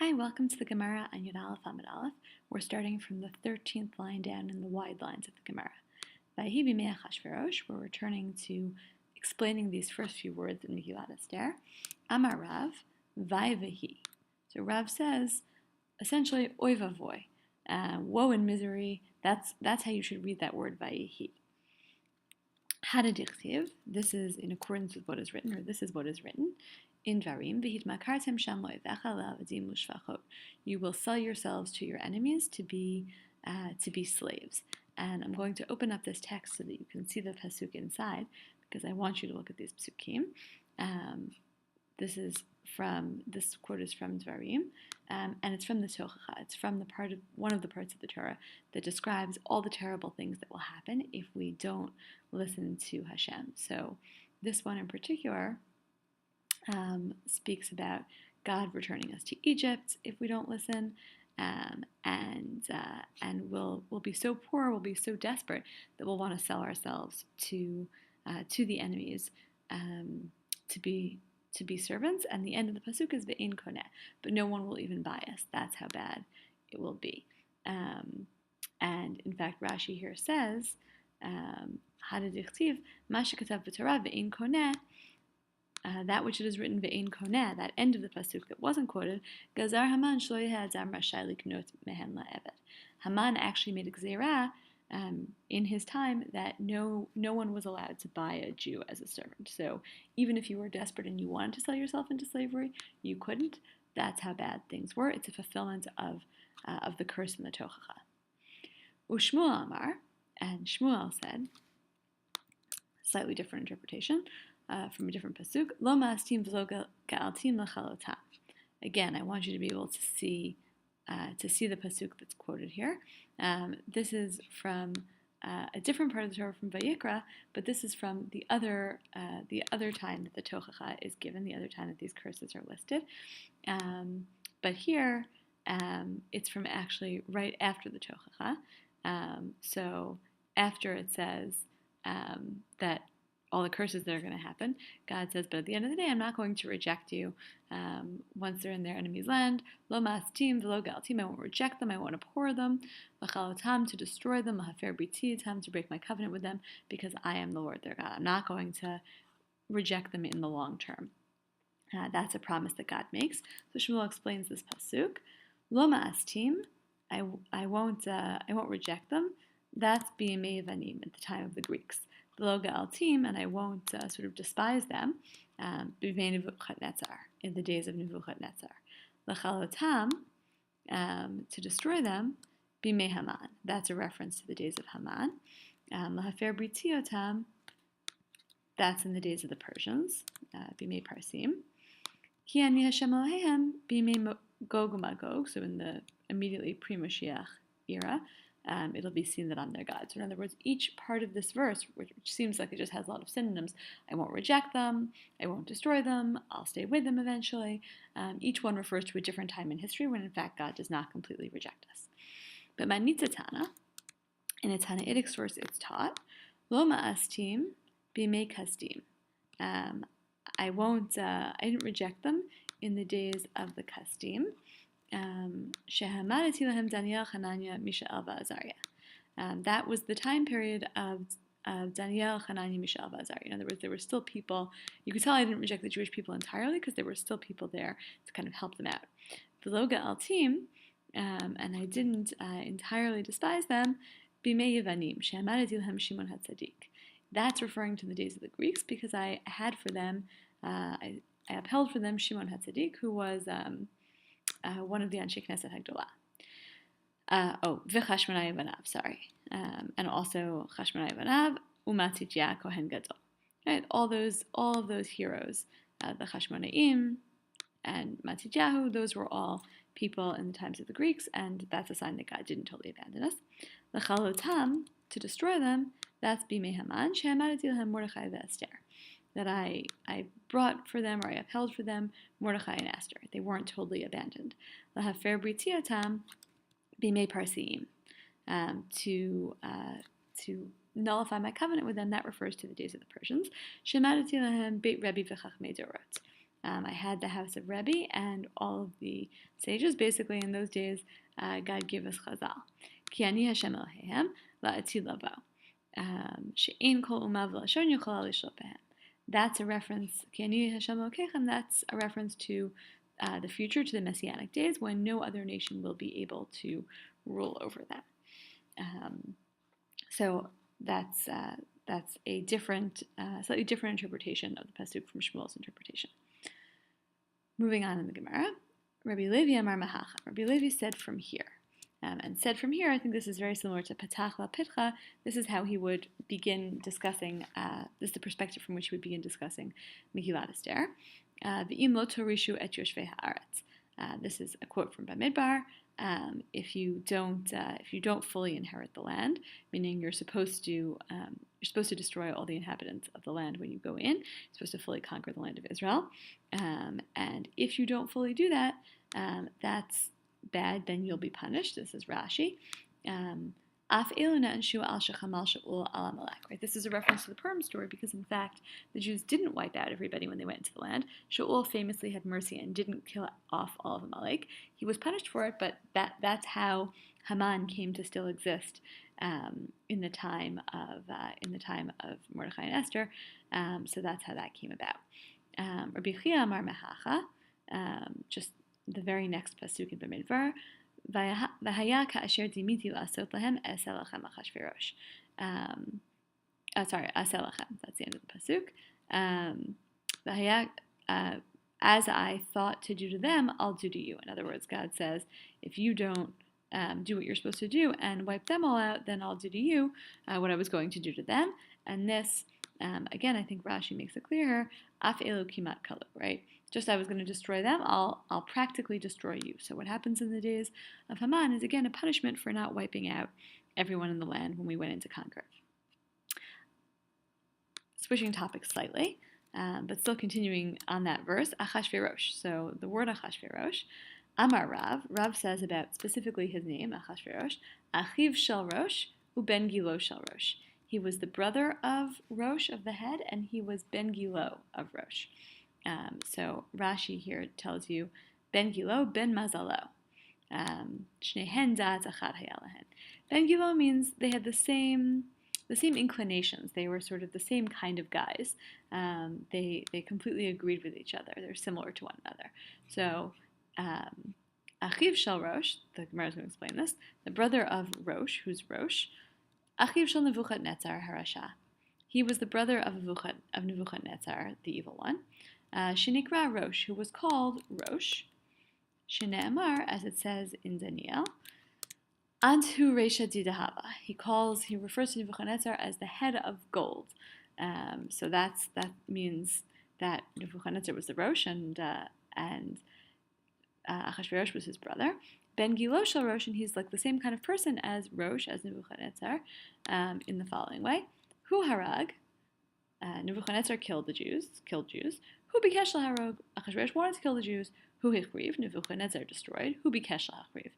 Hi, welcome to the Gemara on Yud Aleph Amud Aleph. We're starting from the 13th line down in the wide lines of the Gemara. Vayhi b'mei Achashverosh, we're returning to explaining these first few words in Megillah Esther. Amar Rav, Vayvehi. So Rav says, essentially, oy vavoy, woe and misery. That's how you should read that word, Vayehi. Hadadichtiv, this is in accordance with what is written, or this is what is written. In Dvarim, v'hitmakartem sham lo'evecha la'avadim u'shvachot. You will sell yourselves to your enemies to be slaves. And I'm going to open up this text so that you can see the pasuk inside, because I want you to look at these psukim. This quote is from Dvarim, and it's from the Tochacha. It's from one of the parts of the Torah that describes all the terrible things that will happen if we don't listen to Hashem. So this one in particular speaks about God returning us to Egypt if we don't listen, and we'll be so poor, we'll be so desperate that we'll want to sell ourselves to the enemies to be servants. And the end of the pasuk is ve'ein koneh, but no one will even buy us. That's how bad it will be. And in fact, Rashi here says, "Hadadichtiv ma shekatav b'Torah ve'ein koneh." That which it is written ve'ein koneh, that end of the pasuk that wasn't quoted, Gazar Haman shlo yeheh adam rashai liknot mehen la'eved. Haman actually made a gzeirah in his time that no one was allowed to buy a Jew as a servant. So even if you were desperate and you wanted to sell yourself into slavery, you couldn't. That's how bad things were. It's a fulfillment of the curse in the Tochacha. Ushmuel Amar, and Shmuel said, slightly different interpretation, from a different pasuk. Lo ma'astim v'lo ga'altim l'chalotam. Again, I want you to be able to see the pasuk that's quoted here. This is from a different part of the Torah from Vayikra, but this is from the other time that the Tochacha is given, the other time that these curses are listed. But here, it's from actually right after the Tochacha. So after it says that all the curses that are going to happen, God says, but at the end of the day, I'm not going to reject you once they're in their enemy's land. Lo ma'astim v'lo galtim, I won't reject them, I won't abhor them. L'chalotam, to destroy them. L'hafer briti, to break my covenant with them, because I am the Lord their God. I'm not going to reject them in the long term. That's a promise that God makes. So Shmuel explains this pasuk. Lo ma'astim, I won't reject them. That's b'yemei vanim, at the time of the Greeks. Lo ga'altim, and I won't sort of despise them, b'vei Nebuchadnezzar, in the days of Nebuchadnezzar. L'chalotam, to destroy them, b'mei Haman. That's a reference to the days of Haman. L'hafer britiotam, that's in the days of the Persians, b'mei Parsim. Ki ani Hashem Elohehem, b'mei Gog uMagog, so in the immediately pre-Mashiach era, it'll be seen that I'm their God. So in other words, each part of this verse, which seems like it just has a lot of synonyms, I won't reject them, I won't destroy them, I'll stay with them eventually. Each one refers to a different time in history when in fact God does not completely reject us. But Manitzatana, in a Tanaitic source, it's taught, Lo ma'astim b'mei kasdim. I didn't reject them in the days of the Kasdim. Shehamadati lahem Daniel, Hananiah, Mishael, va'Azariah. That was the time period of Daniel, Hananiah, Mishael, va'Azariah. In other words, there were still people. You could tell I didn't reject the Jewish people entirely because there were still people there to kind of help them out. V'lo ga'altim, and I didn't entirely despise them. B'mei Yevanim, shehamadati lahem Shimon HaTzadik. That's referring to the days of the Greeks because I had for them, I upheld for them Shimon HaTzadik, who was one of the Anshe Knesset Hagdolah. V'chashmonai v'anav, sorry. And also Chashmonai v'anav, u'Matityahu Kohen Gadol. Right, all of those heroes, the Chashmonaim and Matityahu, those were all people in the times of the Greeks, and that's a sign that God didn't totally abandon us. L'chalotam, to destroy them, that's b'mei Haman, she'amadati lahem Mordechai v'Esther. That I brought for them, or I upheld for them, Mordechai and Esther. They weren't totally abandoned. L'hafer britiotam b'mei Parsim, to nullify my covenant with them. That refers to the days of the Persians. Shemadati lahem beit Rebbe v'chachmei dorot. I had the house of Rebbe and all of the sages. Basically, in those days, God gave us Chazal. Ki ani Hashem Elohehem la'atid lavo. She'ein kol umav la'ashon yochol lishlot behem. That's a reference. Ki ani Hashem Elohechem. That's a reference to the future, to the Messianic days, when no other nation will be able to rule over them. So that's a different, slightly different interpretation of the pasuk from Shmuel's interpretation. Moving on in the Gemara, Rabbi Levi Amar Mahacha. Rabbi Levi said from here. And said from here, I think this is very similar to Patach La Pitcha. This is how he would begin discussing, this is the perspective from which he would begin discussing Megillah Esther. V'im lo torishu et yoshvei haaretz. This is a quote from Bamidbar. If you don't fully inherit the land, meaning you're supposed to destroy all the inhabitants of the land when you go in. You're supposed to fully conquer the land of Israel, and if you don't fully do that, that's bad. Then you'll be punished. This is Rashi. Right? This is a reference to the Purim story because, in fact, the Jews didn't wipe out everybody when they went into the land. Shaul famously had mercy and didn't kill off all of Amalek. He was punished for it, but that's how Haman came to still exist in the time of Mordechai and Esther. So that's how that came about. Rabbi Chia Amar Mehacha, just the very next pasuk in Bamidbar. V'haya ka'asher dimiti la'asot lahem eseh lachem Achashverosh. Aseh lachem. That's the end of the pasuk. V'haya, as I thought to do to them, I'll do to you. In other words, God says, if you don't do what you're supposed to do and wipe them all out, then I'll do to you what I was going to do to them. And this, again, I think Rashi makes it clear. Af elu kimat kalu, right? Just I was going to destroy them, I'll practically destroy you. So what happens in the days of Haman is, again, a punishment for not wiping out everyone in the land when we went in to conquer. Switching topics slightly, but still continuing on that verse, Achashverosh. So the word Achashverosh, Amar Rav says about specifically his name, Achashverosh, Achiv shel Rosh uben Gilo shel Rosh. He was the brother of Rosh, of the head, and he was ben Gilo of Rosh. So Rashi here tells you Ben Gilo, Ben Mazalo. Shnehen Da'at Achad Haya Lahen. Ben Gilo means they had the same inclinations. They were sort of the same kind of guys. They completely agreed with each other. They're similar to one another. So Achiv Shel Rosh, the Gemara is going to explain this, the brother of Rosh, who's Rosh, Achiv Shel Nebuchadnezzar Harasha. He was the brother of Nebuchadnezzar, the evil one. Shinikra Rosh, who was called Rosh, Shine'amar, as it says in Daniel, Antu Reisha Didahava. He refers to Nebuchadnezzar as the head of gold. So that means that Nebuchadnezzar was the Rosh, and Achashverosh was his brother. Ben Gilo Shel Rosh, and he's like the same kind of person as Rosh, as Nebuchadnezzar, in the following way. Hu Harag, Nebuchadnezzar killed Jews. Hu Bikesh Laharog, Achashverosh wanted to kill the Jews. Hu Hichriv, Nebuchadnezzar destroyed. Hu Bikesh Lahachriv,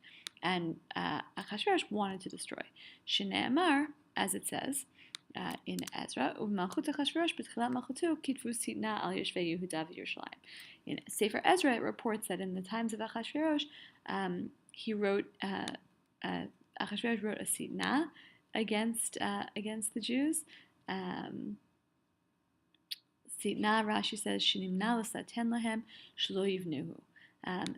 and Achashverosh wanted to destroy. Shine'amar, as it says in Ezra, U'malchut Achashverosh b'tchilat malchutu kitvu sitna al yoshvei Yehuda v'Yerushalayim. In Sefer Ezra, it reports that in the times of Achashverosh, he wrote Achashverosh wrote a sitna against the Jews. Sitna, Rashi says, Shinimna l'saten lahem shelo yivnuhu.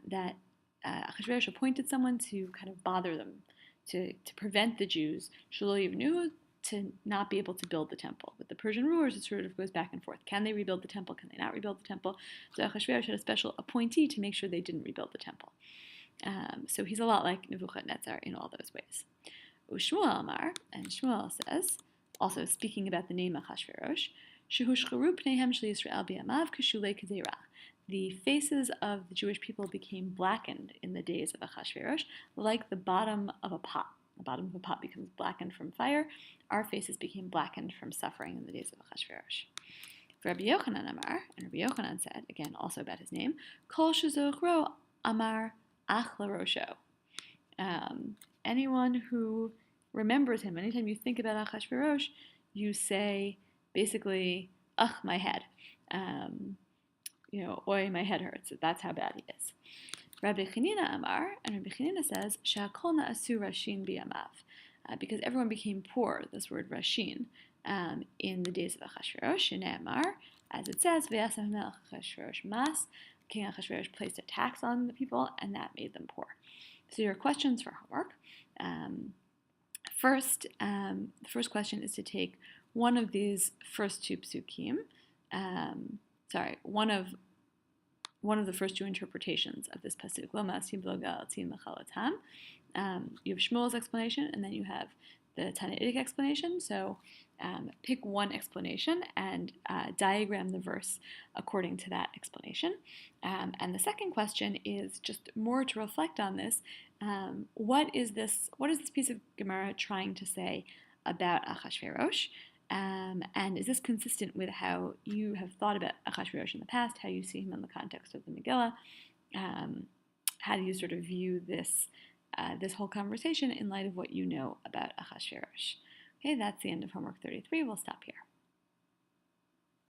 That Achashverosh appointed someone to kind of bother them, to prevent the Jews, shelo yivnuhu, to not be able to build the temple. With the Persian rulers, it sort of goes back and forth. Can they rebuild the temple? Can they not rebuild the temple? So Achashverosh had a special appointee to make sure they didn't rebuild the temple. So he's a lot like Nebuchadnezzar in all those ways. Shmuel Amar, and Shmuel says, also speaking about the name Achashverosh, the faces of the Jewish people became blackened in the days of Achashverosh, like the bottom of a pot. The bottom of a pot becomes blackened from fire. Our faces became blackened from suffering in the days of Achashverosh. Rabbi Yochanan Amar, and Rabbi Yochanan said, again, also about his name, Kol shezochro Amar Ach LaRosho. Anyone who remembers him, anytime you think about Achashverosh, you say, basically, ugh, my head. Oi, my head hurts. That's how bad he is. Rabbi Chanina Amar, and Rabbi Chanina says, Sha'kol na'asu rashin biyamav, because everyone became poor, this word rashin, in the days of Achashverosh, Amar, as it says, V'yasam melech Achashverosh mas, King Achashverosh placed a tax on the people, and that made them poor. So your questions for homework. First, the first question is to take one of these first two psukim, one of the first two interpretations of this pasuk. You have Shmuel's explanation, and then you have the Tannaitic explanation. So pick one explanation and diagram the verse according to that explanation. And the second question is just more to reflect on this. What is this piece of Gemara trying to say about Achashverosh? And is this consistent with how you have thought about Achashverosh in the past, how you see him in the context of the Megillah? How do you sort of view this whole conversation in light of what you know about Achashverosh? Okay, that's the end of homework 33. We'll stop here.